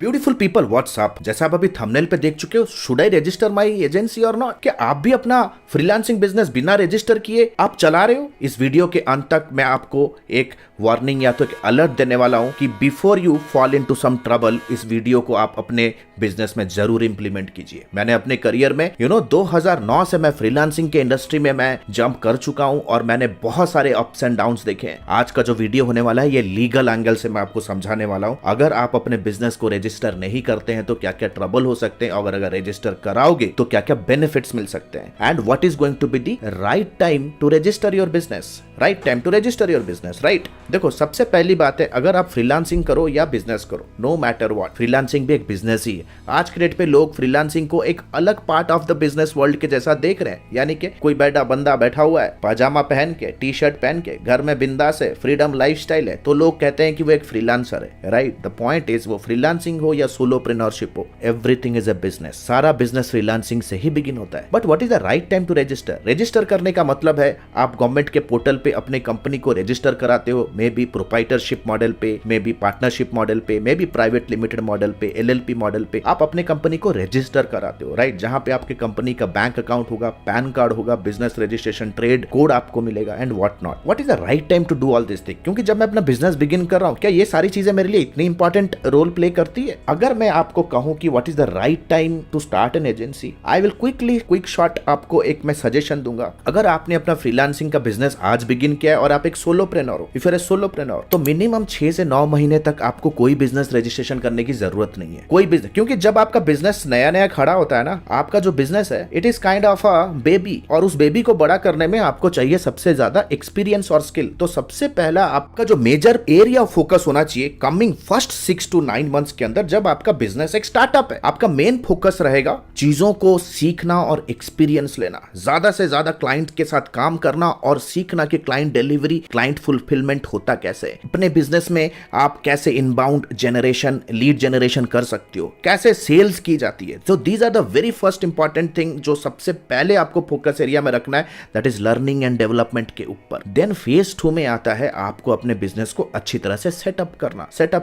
Beautiful people WhatsApp, जैसा आप अभी थंबनेल पे देख चुके हो, should I register my agency और नॉट? क्या आप भी अपना फ्रीलांसिंग बिजनेस बिना रजिस्टर किए आप चला रहे हो? इस वीडियो के अंत तक मैं आपको एक वार्निंग या तो एक अलर्ट देने वाला हूं कि before you fall into some trouble, इस वीडियो को आप अपने बिजनेस में जरूर इंप्लीमेंट कीजिए। मैंने अपने करियर में 2009 से मैं फ्रीलांसिंग के इंडस्ट्री में मैं जंप कर चुका हूं और मैंने बहुत सारे अप्स एंड डाउन्स देखे हैं। आज का जो वीडियो होने वाला है ये लीगल एंगल से मैं आपको समझाने वाला हूं। अगर आप अपने बिजनेस को रजिस्टर नहीं करते हैं तो क्या क्या ट्रबल हो सकते हैं, और अगर रजिस्टर कराओगे तो क्या क्या बेनिफिट्स मिल सकते हैं, and what is going to be the right time to register your business. Right time to register your business, right? देखो, सबसे पहली बात है, अगर आप फ्रीलांसिंग करो या बिजनेस करो, नो मैटर व्हाट, फ्रीलांसिंग भी एक बिजनेस ही है। आज के डेट पे लोग फ्रीलांसिंग को एक अलग part of the business world के जैसा देख रहे हैं, यानी कि कोई बंदा बैठा हुआ है पाजामा पहन के, टी शर्ट पहन के, घर में बिंदास है, फ्रीडम लाइफस्टाइल है, तो लोग कहते हैं कि वो एक फ्रीलांसर है। राइट, द पॉइंट इज, वो फ्रीलांसिंग हो या सोलोप्रेन्योरशिप हो, एवरीथिंग इज अ बिजनेस। सारा बिजनेस फ्रीलांसिंग से ही बिगिन होता है। But what is the right time to register? Register करने का मतलब है आप गवर्नमेंट के पोर्टल पे अपने कंपनी को रजिस्टर कराते हो, मे बी प्रोप्राइटरशिप मॉडल पे, मे बी पार्टनरशिप मॉडल पे, may be private limited model पे, एलएलपी मॉडल पे आप अपने कंपनी को रजिस्टर कराते हो। राइट, जहां पे आपके कंपनी का बैंक अकाउंट होगा, पैन कार्ड होगा, बिजनेस रजिस्ट्रेशन, ट्रेड कोड आपको मिलेगा, and what not. What is the right time to do all this thing? क्योंकि जब मैं अपना बिजनेस बिगिन कर रहा हूं, क्या ये सारी चीजें मेरे लिए इतनी इंपॉर्टेंट रोल प्ले करती है? अगर मैं आपको कहूं कि what is the right time to start an agency, I will quick shot आपको एक मैं सजेशन दूंगा। अगर आपने अपना फ्रीलांसिंग का बिजनेस आज बिगिन किया है और आप एक सोलोप्रेन्योर हो, if you are a solopreneur, तो मिनिमम 6 से 9 महीने तक आपको कोई बिजनेस रजिस्ट्रेशन करने की जरूरत नहीं है। कोई बिजनेस, क्योंकि जब आपका बिजनेस नया खड़ा होता है ना, आपका जो बिजनेस है it is kind of a baby, और उस बेबी को बड़ा करने में आपको चाहिए सबसे ज्यादा एक्सपीरियंस और स्किल। तो सबसे पहला आपका जो मेजर एरिया ऑफ फोकस होना चाहिए कमिंग फर्स्ट 6 to 9 मंथ्स के अंदर, जब आपका बिजनेस एक स्टार्टअप है, आपका मेन फोकस रहेगा चीजों को सीखना और एक्सपीरियंस लेना, ज्यादा से ज्यादा क्लाइंट के साथ काम करना और सीखना कि क्लाइंट डिलीवरी, क्लाइंट फुलफिलमेंट होता कैसे है। अपने बिजनेस में आप कैसे इनबाउंड जनरेशन, लीड जनरेशन कर सकते हो, कैसे सेल्स की जाती है। तो these are the very first important thing जो सबसे पहले आपको फोकस एरिया में रखना है, that is learning and development के ऊपर। देन फेज 2 में आता है आपको अपने बिजनेस को अच्छी तरह से सेटअप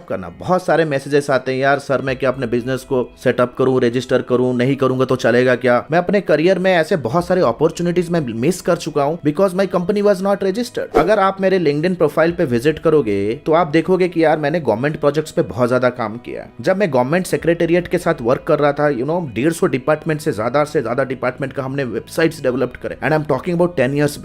करना। बहुत सारे मैसेजेस आते हैं, यार सर मैं क्या अपने बिजनेस को सेटअप करूं, रजिस्टर करूं, नहीं करूंगा तो चलेगा क्या? मैं अपने करियर में ऐसे बहुत सारे अपॉर्चुनिटीज में मिस कर चुका हूं because my company was not registered. अगर आप मेरे लिंक्डइन प्रोफाइल पे विजिट करोगे तो आप देखोगे कि यार मैंने गवर्नमेंट प्रोजेक्ट्स पे बहुत ज्यादा काम किया। जब मैं गवर्नमेंट सेक्रेटेरिएट के साथ वर्क कर रहा था, 150 डिपार्टमेंट से ज्यादा डिपार्टमेंट का हमने वेबसाइट्स डेवलप करे, and I am talking about 10 years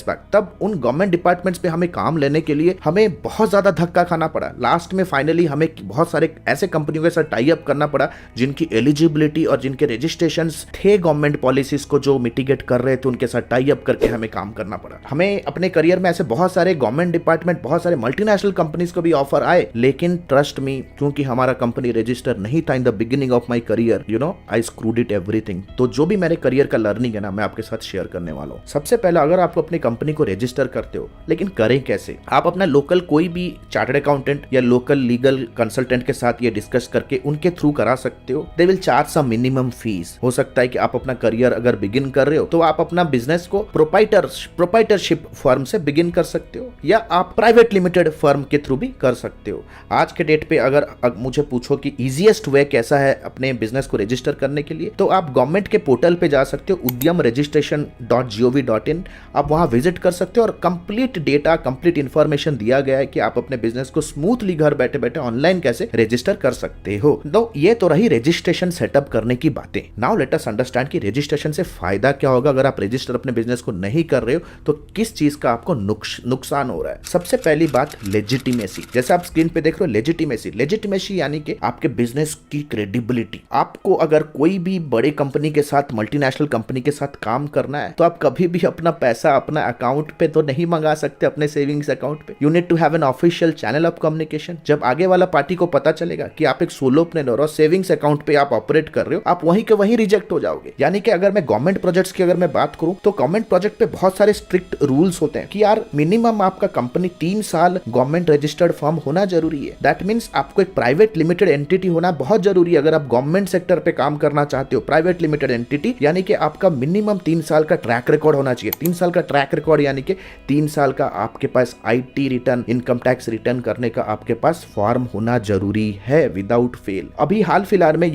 back. तब उन गवर्नमेंट डिपार्टमेंट्स पे हमें काम लेने के लिए हमें बहुत ज्यादा धक्का खाना पड़ा। लास्ट में फाइनली हमें बहुत सारे ऐसे कंपनियों के साथ टाई अप करना पड़ा जिनकी एलिजिबिलिटी और जिनके रजिस्ट्रेशंस थे गवर्नमेंट पॉलिसीज को जो मिटिगेट कर रहे थे, उनके साथ टाई अप करके हमें काम करना पड़ा। हमें अपने करियर में ऐसे बहुत सारे गवर्नमेंट डिपार्टमेंट, बहुत सारे मल्टीनेशनल कंपनीज को भी ऑफर आए, लेकिन ट्रस्ट मी, क्योंकि हमारा कंपनी रजिस्टर नहीं था in the beginning of my career, I screwed it everything. तो जो भी मेरे करियर का लर्निंग है ना, मैं आपके साथ शेयर करने वाला हूं। सबसे पहला, अगर आपको अपनी कंपनी को रजिस्टर करते हो, लेकिन करें कैसे? आप अपना लोकल कोई भी चार्टर्ड अकाउंटेंट या लोकल लीगल कंसल्टेंट के साथ ये डिस्कस करके उनके थ्रू करा सकते हो। They will charge some minimum fees. हो सकता है कि आप अपना करियर अगर बिगिन कर रहे हो तो आप अपना बिजनेस को प्रोप्राइटरशिप फर्म से बिगिन कर सकते हो, या आप प्राइवेट लिमिटेड फर्म के थ्रू भी कर सकते हो। आज के डेट पे अगर मुझे पूछो कि इजीएस्ट वे कैसा है अपने बिजनेस को रजिस्टर करने के लिए, तो आप गवर्नमेंट के पोर्टल पे जा सकते हो, udyamregistration.gov.in। आप वहां विजिट कर सकते हो और कंप्लीट डेटा, कंप्लीट इंफॉर्मेशन दिया गया है कि आप अपने बिजनेस को स्मूथली घर बैठे बैठे ऑनलाइन कैसे रजिस्टर कर सकते हो। तो ये तो रही रजिस्ट्रेशन सेटअप करने की बातें। नाउ लेट अस अंडरस्टैंड कि रजिस्ट्रेशन से फायदा क्या होगा। अगर आप रजिस्टर अपने बिजनेस को नहीं कर रहे हो तो किस चीज का आपको नुकसान हो रहा है? सबसे पहली बात, लेजिटिमेसी। जैसे आप स्क्रीन पे देख रहे हो, लेजिटिमेसी यानी कि आपके बिजनेस की क्रेडिबिलिटी। आपको अगर कोई भी बड़ी कंपनी के साथ, मल्टीनेशनल कंपनी के साथ काम करना है तो आप कभी भी अपना पैसा अपना अकाउंट पे तो नहीं मंगा सकते, अपने सेविंग्स अकाउंट पे। You need to have an official channel of communication. जब आगे वाला पार्टी को पता चलेगा कि आप एक सोलोप्रेन्योर और सेविंग्स अकाउंट पे आप ऑपरेट कर रहे हो, आप वहीं के वहीं रिजेक्ट हो जाओगे। यानी कि अगर मैं गवर्नमेंट प्रोजेक्ट्स की अगर मैं बात करूं तो गवर्नमेंट प्रोजेक्ट पे बहुत सारे स्ट्रिक्ट रूल्स रिक्वायरमेंट्स होते हैं कि यार मिनिमम आपका कंपनी 3 साल गवर्नमेंट रजिस्टर्ड फर्म होना जरूरी है। दैट मीन्स आपको एक प्राइवेट लिमिटेड एंटिटी होना बहुत जरूरी है अगर आप गवर्नमेंट सेक्टर पे काम करना चाहते हो। प्राइवेट लिमिटेड एंटिटी यानी कि आपका मिनिमम 3 साल का ट्रैक रिकॉर्ड होना चाहिए। 3 साल का ट्रैक रिकॉर्ड यानी कि 3 साल का आपके पास IT return, income tax return करने का आपके पास फॉर्म होना जरूरी है विदाउट फेल। अभी हाल फिलहाल में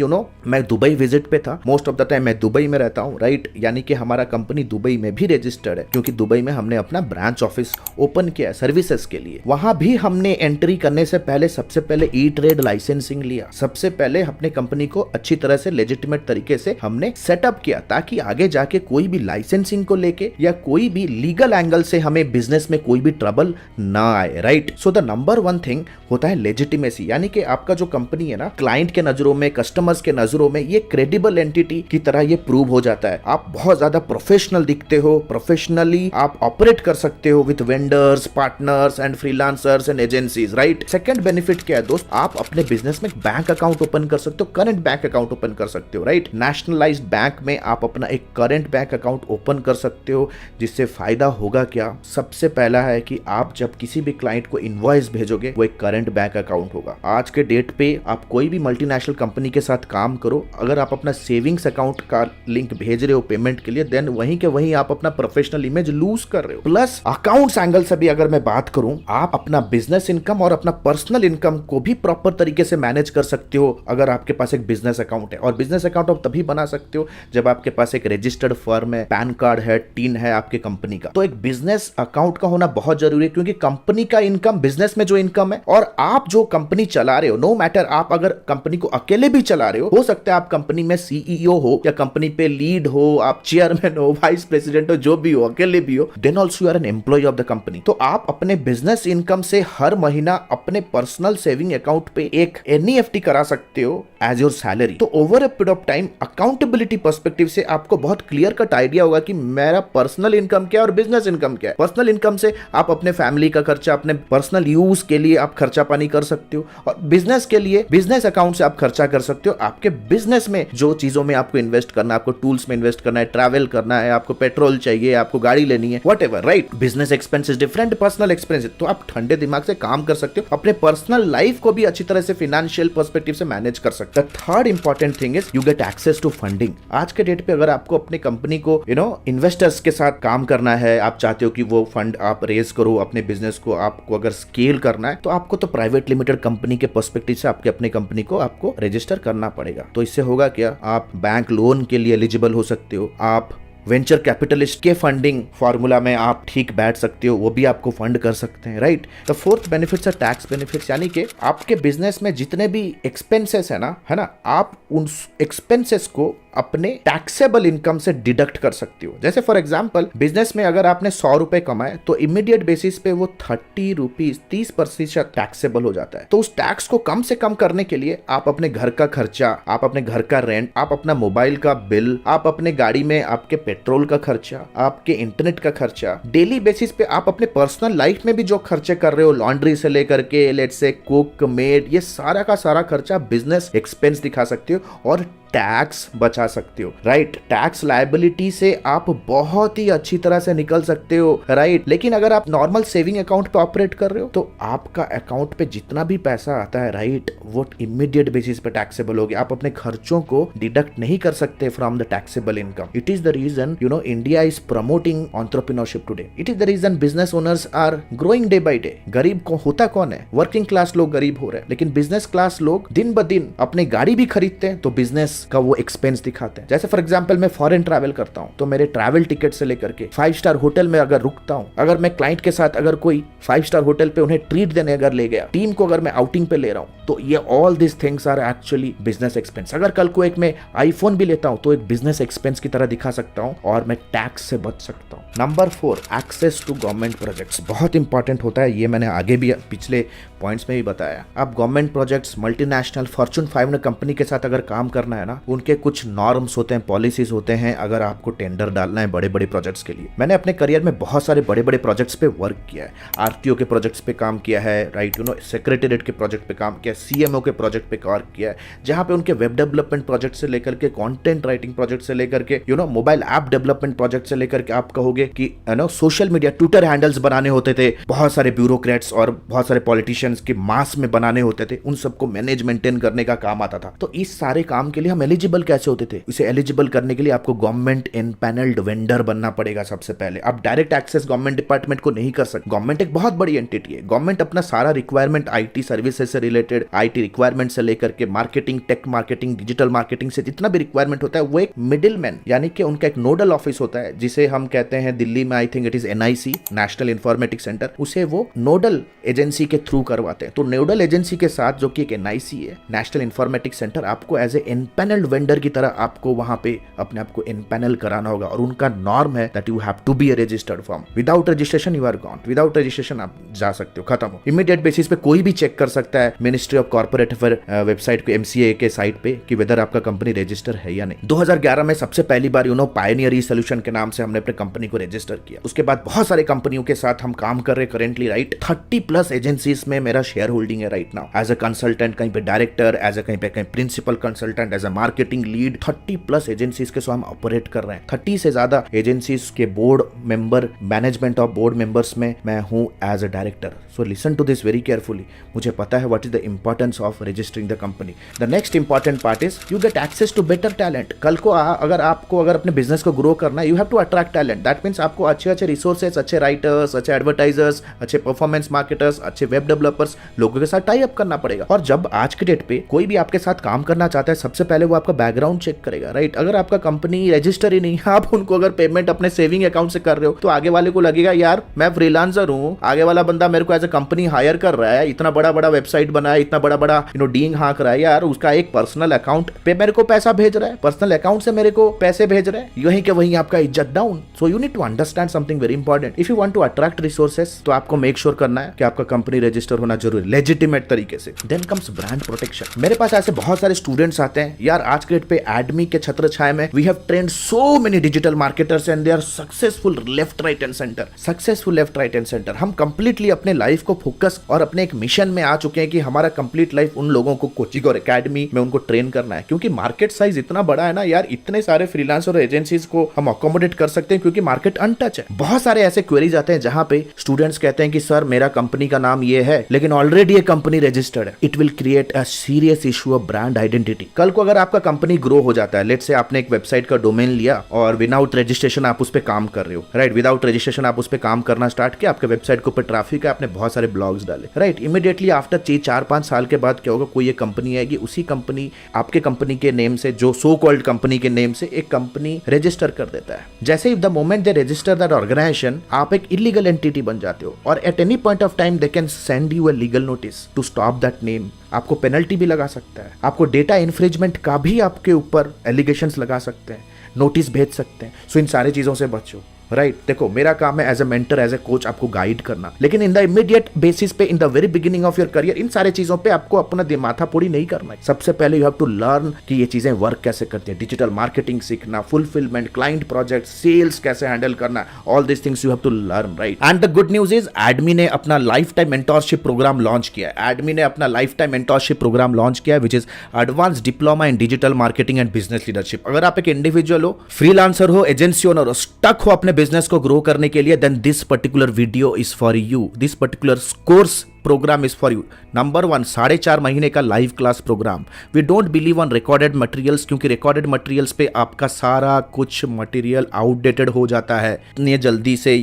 मैं दुबई विजिट पे था। मोस्ट ऑफ द टाइम मैं दुबई में रहता हूँ, राइट, यानी कि हमारा कंपनी दुबई में भी रजिस्टर्ड है क्योंकि दुबई में हमने अपना ब्रांच ऑफिस ओपन किया है सर्विसेज के लिए। वहां भी हमने एंट्री करने से पहले सबसे पहले E-ट्रेड लाइसेंसिंग लिया। सबसे पहले अपने कंपनी को अच्छी तरह से लेजिटिमेट तरीके से हमने सेटअप किया ताकि आगे जाके कोई भी लाइसेंसिंग को लेके या कोई भी लीगल एंगल से हमें बिजनेस में कोई भी ट्रबल ना आए, right. So the number 1 thing होता है लेजिटिमेसी, यानी कि आपका जो कंपनी है ना, क्लाइंट के नजरों में, कस्टमर्स के नजरों में ये क्रेडिबल एंटिटी की तरह ये प्रूव हो जाता है। आप बहुत ज्यादा प्रोफेशनल दिखते हो, प्रोफेशनली आप ऑपरेट कर सकते हो with vendors, partners and freelancers and agencies, right. Second benefit क्या है दोस्त, आप अपने बिजनेस में बैंक अकाउंट ओपन कर सकते हो, करंट बैंक अकाउंट ओपन कर सकते हो, राइट। नेशनलाइज्ड बैंक में आप अपना एक करंट बैंक अकाउंट ओपन कर सकते हो, जिससे फायदा होगा क्या, सबसे पहला है कि आप जब किसी भी क्लाइंट को इनवॉइस भेजोगे वो एक करंट बैंक अकाउंट होगा। आज के डेट पे आप कोई भी मल्टीनेशनल कंपनी के साथ काम करो, अगर आप अपना सेविंग्स अकाउंट का लिंक भेज रहे हो पेमेंट के लिए, देन वहीं के वहीं आप अपना प्रोफेशनल इमेज लूज कर रहे हो। प्लस अकाउंट्स एंगल से भी अगर मैं बात करूं, आप अपना बिजनेस इनकम और अपना पर्सनल इनकम को भी प्रॉपर तरीके से मैनेज कर सकते हो अगर आपके पास एक बिजनेस अकाउंट है। और बिजनेस अकाउंट आप तभी बना सकते हो जब आपके पास एक रजिस्टर्ड फर्म है, पैन कार्ड है, टीन है आपके कंपनी का। तो एक बिजनेस अकाउंट का होना बहुत जरूरी है क्योंकि कंपनी का इनकम, बिजनेस में जो इनकम है और आप जो कंपनी चला रहे हो, नो मैटर आप अगर कंपनी को अकेले भी चला रहे हो सकता है आप कंपनी में CEO हो या कंपनी पे लीड हो, आप चेयरमैन हो, वाइस प्रेसिडेंट हो, जो भी हो, अकेले भी हो, then also you are an employ of the company. तो आप अपने बिजनेस इनकम से हर महीना अपने पर्सनल सेविंग अकाउंट पे एक NEFT करा सकते हो एज योर सैलरी। तो over a period of time accountability perspective से आपको बहुत क्लियर कट आइडिया होगा कि मेरा पर्सनल इनकम क्या है और बिजनेस इनकम क्या है। पर्सनल इनकम से आप अपने फैमिली का खर्चा, अपने पर्सनल यूज के लिए आप खर्चा पानी कर सकते हो, और बिजनेस के लिए बिजनेस अकाउंट से आप खर्चा कर सकते हो। आपके बिजनेस में जो चीजों में आपको इन्वेस्ट करना है, आपको टूल्स में इन्वेस्ट करना है, ट्रैवल करना है, आपको पेट्रोल चाहिए, आपको गाड़ी लेनी है, whatever, right. Business expense is different, personal expense, तो आप ठंडे दिमाग से काम कर सकते हो, अपने पर्सनल लाइफ को भी अच्छी तरह से फाइनेंशियल पर्सपेक्टिव से मैनेज कर सकते हो। Third important thing is you get access to funding. आज के डेट पे अगर आपको अपनी कंपनी को इन्वेस्टर्स के साथ काम करना है, आप चाहते हो कि वो फंड आप रेज करो अपने बिजनेस को, आपको अगर स्केल करना है, तो आपको तो प्राइवेट लिमिटेड कंपनी के पर्सपेक्टिव से आपके अपने कंपनी को आपको रजिस्टर करना पड़ेगा। तो इससे होगा क्या, आप बैंक लोन के लिए एलिजिबल हो सकते हो, आप वेंचर कैपिटलिस्ट के फंडिंग फॉर्मूला में आप ठीक बैठ सकते हो, वो भी आपको फंड कर सकते हैं, राइट। द फोर्थ बेनिफिट्स है टैक्स बेनिफिट्स, यानी कि आपके बिजनेस में जितने भी एक्सपेंसेस है ना, आप उन एक्सपेंसेस को अपने टैक्सेबल इनकम से डिडक्ट कर सकते हो। जैसे फॉर एग्जांपल बिजनेस में अगर आपने 100 रुपए कमाए तो इमीडिएट बेसिस पे वो 30 रुपीज 30% टैक्सेबल हो जाता है। तो उस टैक्स को कम से कम करने के लिए आप अपने घर का खर्चा, आप अपने घर का रेंट, आप अपना मोबाइल का बिल, आप अपने गाड़ी में आपके पेट्रोल का खर्चा, आपके इंटरनेट का खर्चा, डेली बेसिस पे आप अपने पर्सनल लाइफ में भी जो खर्चे कर रहे हो, लॉन्ड्री से लेकर के लेट्स से कुक, मेड, ये सारा का सारा खर्चा बिजनेस एक्सपेंस दिखा सकते हो और टैक्स बचा सकते हो, राइट। टैक्स लायबिलिटी से आप बहुत ही अच्छी तरह से निकल सकते हो, राइट। लेकिन अगर आप नॉर्मल सेविंग अकाउंट पे ऑपरेट कर रहे हो तो आपका अकाउंट पे जितना भी पैसा आता है, राइट, वो इमीडिएट बेसिस पे टैक्सेबल होगी। आप अपने खर्चों को डिडक्ट नहीं कर सकते from the taxable income. It is the reason India is promoting entrepreneurship today. It is the reason business owners are growing day by day. गरीब को होता कौन है? वर्किंग क्लास लोग गरीब हो रहे हैं, लेकिन बिजनेस क्लास लोग दिन ब दिन अपनी गाड़ी भी खरीदते हैं तो बिजनेस का वो एक्सपेंस दिखाते हैं। जैसे फॉर एग्जांपल मैं फॉरेन ट्रैवल करता हूं तो मेरे ट्रैवल टिकट से लेकर के 5 स्टार होटल में अगर रुकता हूं, अगर मैं क्लाइंट के साथ अगर कोई 5 स्टार होटल पे उन्हें ट्रीट देने अगर ले गया, टीम को अगर मैं आउटिंग पे ले रहा हूं, तो ये all this things are actually business expense. अगर कल को एक मैं आईफोन भी लेता हूं तो एक बिजनेस एक्सपेंस की तरह दिखा सकता हूं और मैं टैक्स से बच सकता हूं। Number 4, access to government projects बहुत इंपॉर्टेंट होता है। ये मैंने आगे भी पिछले पॉइंट्स में भी बताया। आप government projects, multinational Fortune 500 company के साथ अगर काम करना है ना, उनके कुछ नॉर्म्स होते हैं, पॉलिसीज होते हैं अगर आपको टेंडर डालना है बड़े बड़े प्रोजेक्ट्स के लिए। मैंने अपने करियर में बहुत सारे बड़े बड़े प्रोजेक्ट्स पे वर्क किया है। आरटीओ के प्रोजेक्ट्स पे काम किया है, राइट, सेक्रेटेरिएट के प्रोजेक्ट पे काम किया, सीएमओ के प्रोजेक्ट पे वर्क किया है, जहां पे उनके वेब डेवलपमेंट प्रोजेक्ट से लेकर के कंटेंट राइटिंग प्रोजेक्ट से लेकर के मोबाइल ऐप डेवलपमेंट प्रोजेक्ट से लेकर के आप कहोगे कि सोशल मीडिया ट्विटर हैंडल्स बनाने होते थे, बहुत सारे ब्यूरोक्रेट्स और बहुत सारे पॉलिटिशियंस के मास में बनाने होते थे, उन सबको मैनेज मेंटेन करने का काम आता था। तो इस सारे काम के लिए हम एलिजिबल कैसे होते थे? इसे एलिजिबल करने के लिए आपको गवर्नमेंट एम्पैनल्ड वेंडर बनना पड़ेगा सबसे पहले। आप डायरेक्ट एक्सेस गवर्नमेंट डिपार्टमेंट को नहीं कर सकते। गवर्नमेंट एक बहुत बड़ी एंटिटी है। गवर्नमेंट अपना सारा रिक्वायरमेंट आईटी सर्विसेज से रिलेटेड, आईटी रिक्वायरमेंट से लेकर के marketing, tech marketing, digital marketing से जितना भी रिक्वायरमेंट होता है, वो एक मिडिल मैन यानी कि उनका एक नोडल ऑफिस होता है, जिसे हम कहते हैं दिल्ली में I think it is NIC, national informatics centre, उसे वो नोडल एजेंसी के थ्रू करवाते हैं। तो नोडल एजेंसी के साथ जो कि एक एनआईसी है, नेशनल इंफॉर्मेटिक्स सेंटर, आपको एज ए एम्पैनल्ड वेंडर की तरह आपको वहां पे अपने आप को एम्पैनल कराना होगा। और उनका नॉर्म है that you have to be a registered firm. Without registration you are gone. Without registration आप जा सकते हो, खत्म हो। इमीडिएट बेसिस पे कोई भी चेक कर सकता है ministry of corporate affair website को, एमसीए के साइट पे, कि वेदर आपका कंपनी रजिस्टर है या नहीं। 2011 में सबसे पहली बार पायनियर ई सोल्यूशन के नाम से हमने अपने कंपनी को रजिस्टर किया। उसके बाद बहुत सारे कंपनियों के साथ हम काम कर रहे करेंटली, राइट। 30+ एजेंसीज में मेरा शेयर होल्डिंग है right now, as a consultant, कहीं पे डायरेक्टर, एज अ कहीं principal consultant, as a marketing lead. 30+ agencies के साथ हम ऑपरेट कर रहे हैं। 30 से ज्यादा एजेंसीज के board member, management of board members में मैं हूं as a director. So listen to this very carefully. मुझे पता है what is the importance of registering the company. The next important part is you get access to better talent. कल को अगर अपने बिजनेस को ग्रो करना है, you have to attract talent. That means आपको अच्छे रिसोर्सेस, अच्छे राइटर्स, अच्छे एडवर्टाइजर्स, अच्छे परफॉर्मेंस मार्केटर्स, अच्छे वेब डेवलपर्स, लोगों के साथ टाई अप करना पड़ेगा। और जब आज के डेट पे कोई भी आपके साथ काम करना चाहता है, सबसे पहले वो आपका बैकग्राउंड चेक करेगा, राइट। अगर आपका कंपनी रजिस्टर ही नहीं है, आप उनको अगर पेमेंट अपने सेविंग अकाउंट से कर रहे हो, तो आगे वाले को लगेगा यार मैं फ्रीलांसर हूँ, आगे वाला बंदा मेरे को एज अ कंपनी हायर कर रहा है, इतना बड़ा बड़ा वेबसाइट बनाया, इतना बड़ा बड़ा डींग हाँक रहा है, यार उसका एक पर्सनल अकाउंट पे मेरे को पैसा भेज रहा है, पर्सनल अकाउंट से मेरे को पैसे भेज रहा है, यहीं के वहीं आपका इज्जत down. So you need to understand something very important. If you want to attract resources, तो आपको मेक श्योर करना है कि आपका कंपनी रजिस्टर होना जरूरी, लेजिटिमेट तरीके से। Then comes brand protection. मेरे पास ऐसे बहुत सारे स्टूडेंट्स आते हैं यार, आज के डेट पे एडमी के छत्र छाया में we have trained so many digital marketers and they are successful left right and center, successful left right and center. हम कंप्लीटली अपने लाइफ को फोकस और अपने एक मिशन में आ चुके हैं कि हमारा कंप्लीट लाइफ उन लोगों को कोचिंग और एकेडमी में उनको ट्रेन करना है, क्योंकि मार्केट साइज इतना बड़ा है ना यार, इतने सारे फ्रीलांसर और एजेंसीज को हम अकोमोडेट कर सकते हैं क्योंकि मार्केट अनटच है। बहुत सारे ऐसे क्वेरीज आते हैं जहां पे स्टूडेंट्स कहते हैं कि सर मेरा कंपनी का नाम ये है लेकिन ऑलरेडी ये कंपनी रजिस्टर्ड है। It will create a serious issue of brand identity. कल को अगर आपका कंपनी ग्रो हो जाता है, लेट्स से आपने एक वेबसाइट का डोमेन लिया और विदाउट रजिस्ट्रेशन आप उस पर काम कर रहे हो, राइट, विदाउट रजिस्ट्रेशन आप उस पर काम करना स्टार्ट किया, आपके वेबसाइट के ऊपर ट्रैफिक है, आपने बहुत सारे ब्लॉग्स डाले, राइट, इमीडिएटली आफ्टर 4-5 साल के बाद क्या होगा, कोई एक कंपनी आएगी, उसी कंपनी आपके कंपनी के नेम से, जो सो कॉल्ड कंपनी के नेम से एक कंपनी रजिस्टर कर देता है। जैसे ही the moment they register that organization, आप एक इलीगल एंटिटी बन जाते हो और at any point of time they can send you a legal notice to stop that name. आपको पेनल्टी भी लगा सकता है, आपको डेटा इन्फ्रिंजमेंट का भी आपके ऊपर एलिगेशंस लगा सकते हैं, नोटिस भेज सकते हैं। सो इन सारी चीजों से बचो, राइट। देखो मेरा काम है as a mentor, as a coach आपको गाइड करना, लेकिन इन द इमीडिएट बेसिस पे, in the very beginning of your career, इन सारे चीजों पे आपको अपना माथा पूरी नहीं करना है। सबसे पहले यू हैव टू लर्न कि ये चीजें वर्क कैसे करती है, डिजिटल मार्केटिंग सीखना, फुलफिलमेंट, क्लाइंट प्रोजेक्ट, सेल्स कैसे हैंडल करना, all this things you have to learn, right. And the good news is एडमी ने अपना lifetime mentorship program launch किया है। एडमी ने अपना lifetime mentorship program launch किया है, which is advance diploma in digital marketing and business leadership. अगर आप एक इंडिविजुअल हो, फ्रीलांसर हो, एजेंसी ओनर हो, स्टक हो अपने बिजनेस को ग्रो करने के लिए, then this particular video is for you. This particular course program is for you. Number 1, 4.5 महीने का live class program. We don't believe on recorded materials, क्योंकि रिकॉर्डेड मटेरियल्स पे आपका सारा कुछ मटेरियल आउटडेटेड हो जाता है, इतनी जल्दी से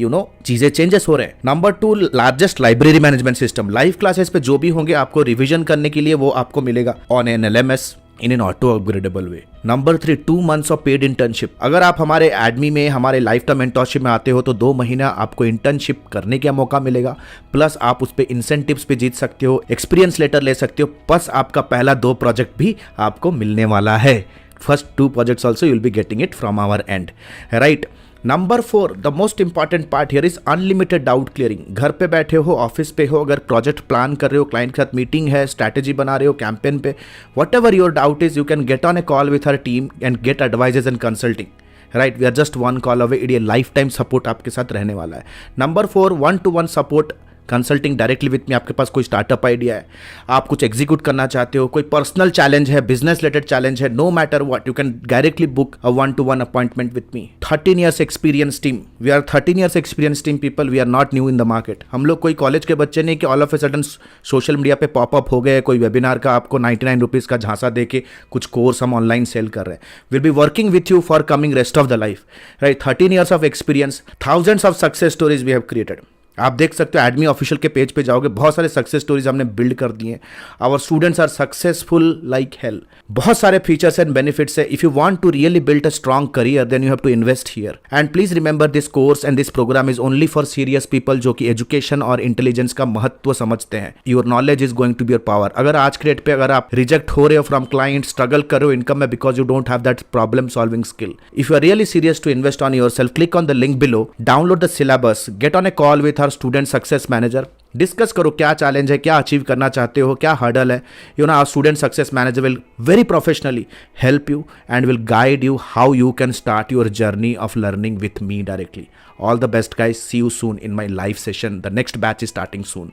चीजें चेंजेस हो रहे हैं। Number 2, largest library management system. Live classes पे जो भी होंगे आपको रिविजन करने के लिए वो आपको मिलेगा on an LMS in an auto upgradable way. Number 3, 2 months of paid internship. अगर आप हमारे एडमी में, हमारे लाइफ टाइम मेंटोरशिप में आते हो तो 2 महीना आपको इंटर्नशिप करने का मौका मिलेगा, प्लस आप उस पे इंसेंटिव्स पे जीत सकते हो, एक्सपीरियंस लेटर ले सकते हो, प्लस आपका पहला 2 प्रोजेक्ट भी आपको मिलने वाला है। First 2 projects also you will be getting it from our end, right? Number 4, the most important part here is unlimited doubt clearing. घर पे बैठे हो, ऑफिस पे हो, अगर प्रोजेक्ट प्लान कर रहे हो, क्लाइंट के साथ मीटिंग है, स्ट्रैटेजी बना रहे हो कैंपेन पे, whatever your doubt is, you can get on a call with her team and get advises and consulting. Right, we are just one call away. ये लाइफ टाइम सपोर्ट आपके साथ रहने वाला है। Number 4, 1-to-1 support consulting directly with me. आपके पास कोई startup idea है, आप कुछ एग्जीक्यूट करना चाहते हो, कोई पर्सनल चैलेंज है, बिजनेस रिलेटेड चैलेंज है, no matter what, you can directly book a 1-to-1 appointment with me. 13 years experience team, we are 13 years experience team people, we are not new in the market. हम लोग कोई college के बच्चे नहीं कि ऑल ऑफ ए सडन सोशल मीडिया पे पॉपअप हो गए, कोई वेबिनार का आपको 99 रुपीज़ का झांसा दे के कुछ कोर्स हम ऑनलाइन सेल कर रहे हैं। Will be working with you for coming rest of the life. Right, 13 years of experience, thousands of success stories we have created. आप देख सकते हो, एडमी ऑफिशियल के पेज पे जाओगे, बहुत सारे सक्सेस स्टोरीज हमने बिल्ड कर दिए हैं। Our students are successful like hell. बहुत सारे फीचर्स एंड बेनिफिट्स है। If you want to really build a strong career, then you have to invest here. And please remember, this course and this program is only for serious people जो कि education और intelligence का महत्व समझते हैं। Your knowledge is going to be your power. अगर आज के डेट पे अगर आप रिजेक्ट हो रहे हो फ्रॉम क्लाइंट, स्ट्रगल कर रहे हो इनकम में because you don't have that problem solving skill, if you are really serious to invest on yourself, click on the link below, download the syllabus, get on a call with our student success manager, discuss करो क्या challenge है, क्या achieve करना चाहते हो, क्या hurdle है। You know, our student success manager will very professionally help you and will guide you how you can start your journey of learning with me directly. All the best guys, see you soon in my live session. The next batch is starting soon.